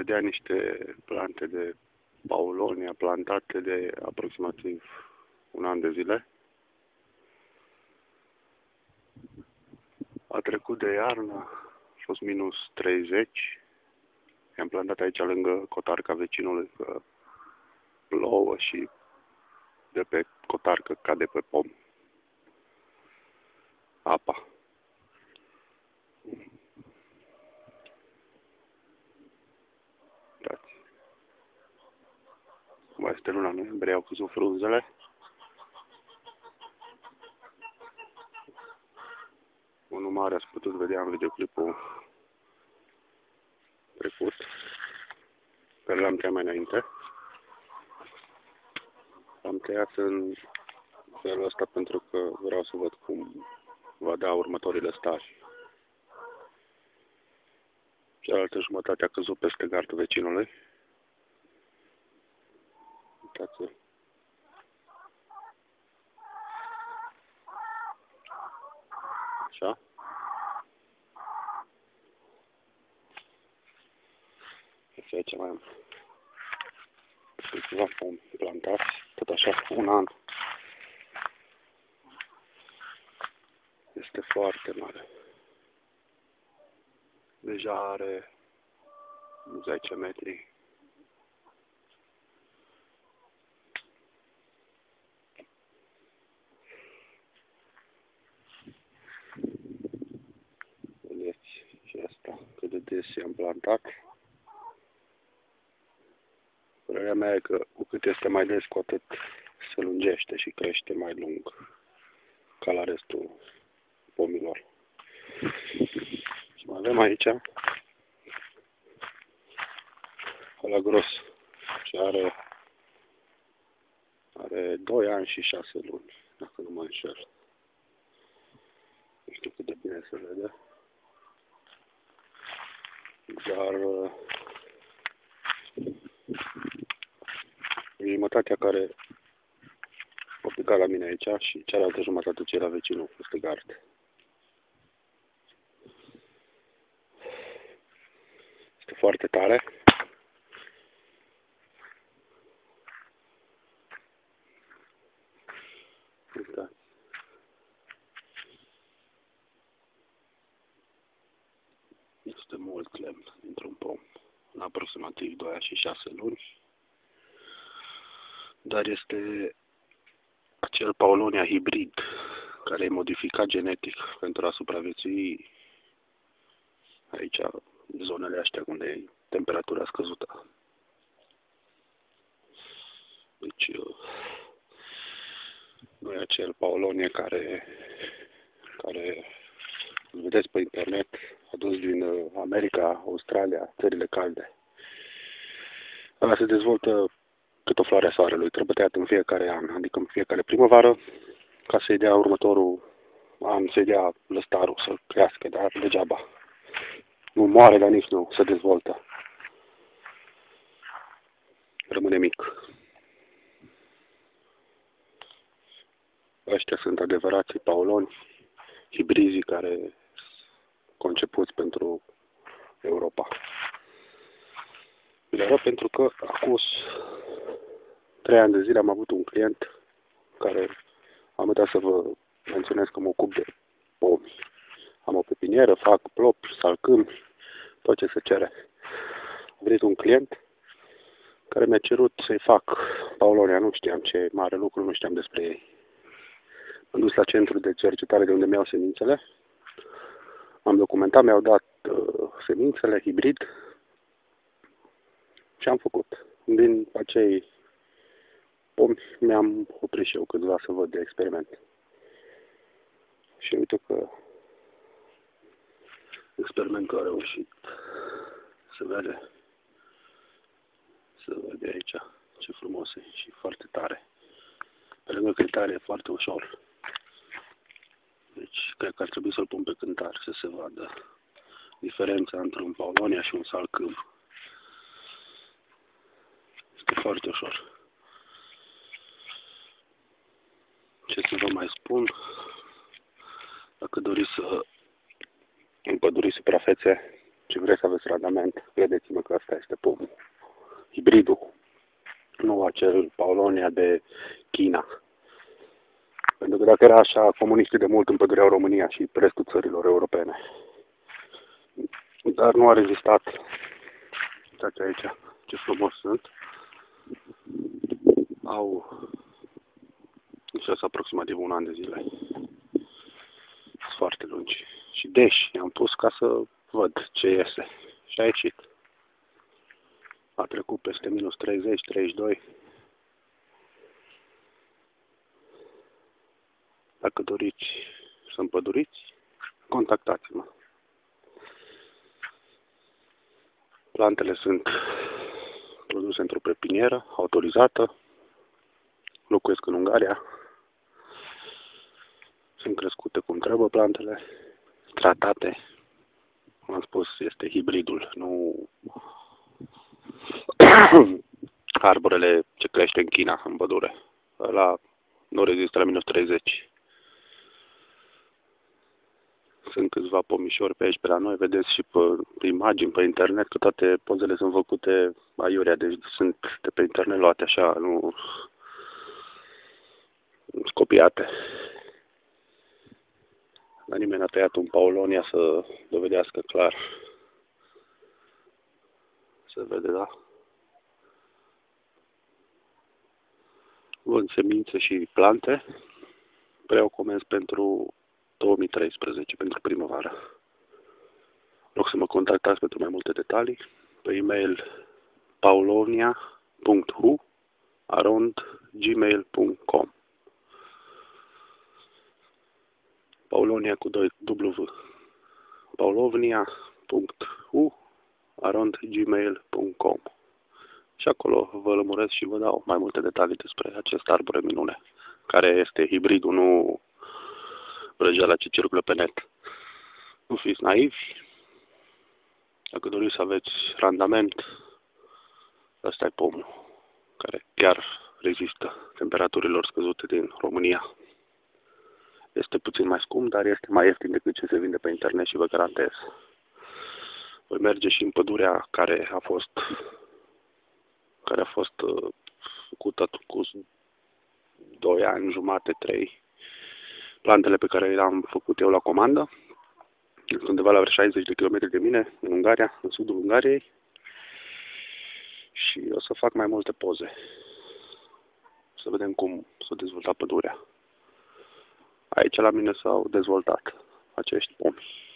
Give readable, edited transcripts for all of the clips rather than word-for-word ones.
vedea niște plante de paulonia plantate de aproximativ un an de zile. A trecut de iarnă, a fost minus 30. I-am plantat aici lângă cotarca vecinului, că plouă și de pe cotarcă cade pe pom apa. Uitați. Mai este luna noiembrie, au căzut frunzele. Unul mare ați putut vedea în videoclipul trecut, care l-am tăiat mai înainte. L-am tăiat în felul ăsta pentru că vreau să văd cum va da următorile stări. Cealaltă jumătate a căzut peste gardul vecinului. Uitați-l. Așa. Și aici mai am câțiva pomi plantați, tot așa, un an. Este foarte mare. Deja are 10 metri. Vedeți și asta, cât de des i-am plantat. Părerea mea e că cu cât este mai des, cu atât se lungește și crește mai lung ca la restul pomilor. Și mai avem aici ăla gros și are 2 ani și 6 luni, dacă nu mă înșel. Nu știu cât de bine se vede. Dar jumătatea care a plecat la mine aici și cealaltă jumătate ce era vecinul peste gard. Este foarte tare. Uitați. Este mult lemn dintr-un pom, în aproximativ 2 ani și 6 luni. Dar este acel paulonia hibrid, care e modificat genetic pentru a supraviețui aici, în zonele astea unde e temperatura scăzută. Deci, nu e acel paulonia care îl vedeți pe internet, adus din America, Australia, țările calde. Ăla se dezvoltă cât o floare a soarelui, trebuie tăiat în fiecare an, adică în fiecare primăvară, ca să-i dea următorul an, să-i dea lăstarul, să crească, dar degeaba. Nu moare, dar nici nu se dezvoltă. Rămâne mic. Ăștia sunt adevărații pauloni, hibrizii care sunt concepuți pentru Europa. Le arăt pentru că acum 3 ani de zile am avut un client care am uitat să vă menționez că mă ocup de pomi. Am o pepinieră, fac plopi, salcâmi, tot ce se cere. A venit un client care mi-a cerut să-i fac paulonia, nu știam ce mare lucru, nu știam despre ei. M-am dus la centru de cercetare de unde mi-au semințele, am documentat, mi-au dat semințele hibrid și am făcut. Din acei pomi mi-am oprit și eu câțiva să văd de experiment. Și uite că experimentul a reușit. Se vede aici ce frumos e și foarte tare. Pe lângă că e tare, e foarte ușor. Deci, cred că ar trebui să-l pun pe cântar, să se vadă diferența între un paulonia și un salcâm. Este foarte ușor. Ce să vă mai spun? Dacă doriți să împăduriți suprafețe, și vreți să aveți randament, credeți-mă că asta este pomul. Hibridul. Nu acel Paulonia de China. Pentru că dacă era așa, comuniștii de mult împădureau România și restul țărilor europene. Dar nu a rezistat. Uitați aici ce frumos sunt. Au șase aproximativ un an de zile. Sunt foarte lungi. Și deși i-am pus ca să văd ce iese. Și a ieșit. A trecut peste minus 30, 32. Dacă doriți să împăduriți, contactați-mă. Plantele sunt produse într-o pepinieră autorizată. Locuiesc în Ungaria. Sunt crescute cum trebuie plantele, tratate. Cum am spus, este hibridul, nu arborele ce crește în China, în pădure. Ăla nu rezistă la minus 30. Sunt câțiva pomișori pe aici, pe la noi, vedeți și pe imagini, pe internet, că toate pozele sunt făcute aiurea, deci sunt de pe internet luate așa, nu copiate. Dar nimeni n-a tăiat un Paulonia să dovedească clar. Se vede, da? Vând semințe și plante. Vreau comenzi pentru 2013, pentru primăvară. Rog să mă contactați pentru mai multe detalii pe e-mail paulonia.hu@gmail.com. Paulonia cu 2 W. paulovnia.hu@gmail.com. Și acolo vă lămuresc și vă dau mai multe detalii despre acest arbore minune, care este hibridul, nu vrăjeala ce circulă pe net. Nu fiți naivi. Dacă doriți să aveți randament, ăsta e pomul, care chiar rezistă temperaturilor scăzute din România. Este puțin mai scump, dar este mai ieftin decât ce se vinde pe internet și vă garantez. Voi merge și în pădurea care a fost făcută cu 2 ani, jumate, 3. Plantele pe care le-am făcut eu la comandă. Sunt undeva la vreo 60 de kilometri de mine, în Ungaria, în sudul Ungariei. Și o să fac mai multe poze. Să vedem cum s-a dezvoltat pădurea. Aici la mine s-au dezvoltat acești pomi.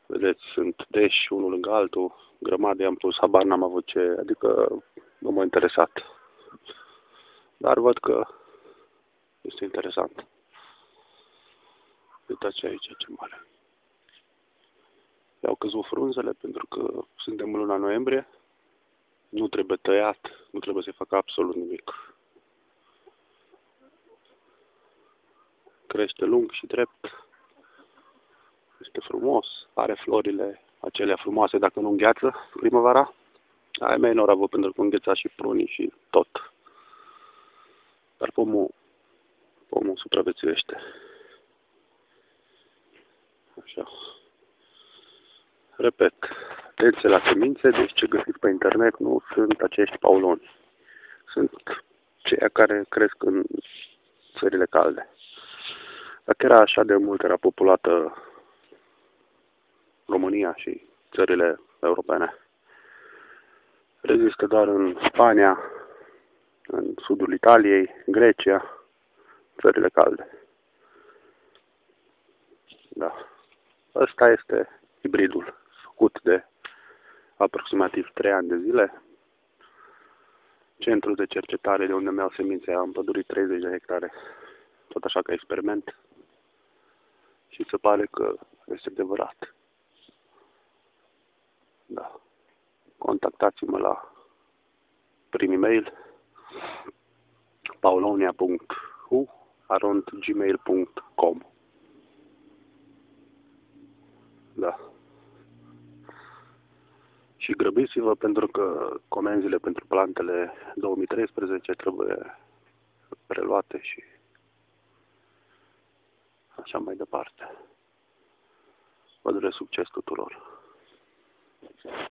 Vedeți, sunt deși unul lângă altul, grămadă i-am pus, habar n-am avut ce, adică nu m-a interesat. Dar văd că este interesant. Uitați aici ce mare. I-au căzut frunzele pentru că suntem în luna noiembrie. Nu trebuie tăiat, nu trebuie să facă absolut nimic. Crește lung și drept. Este frumos. Are florile acelea frumoase dacă nu îngheață primăvara. Ai mai noravă pentru că îngheța și prunii și tot. Dar pomul supraviețuiește. Așa. Repet, atenție la semințe, deci ce găsiți pe internet nu sunt acești pauloni. Sunt ceea care cresc în țările calde. Dacă era așa de mult, era populată România și țările europene. Rezistă doar în Spania, în sudul Italiei, Grecia, țările calde. Da. Ăsta este hibridul, făcut de aproximativ 3 ani de zile. Centrul de cercetare de unde mi-au semințe a împădurit 30 de hectare, tot așa ca experiment. Și se pare că este adevărat. Da. Contactați-mă la prin e-mail paulonia.hu@gmail.com. Da. Și grăbiți-vă pentru că comenzile pentru plantele 2013 trebuie preluate și așa mai departe. Vă doresc succes tuturor!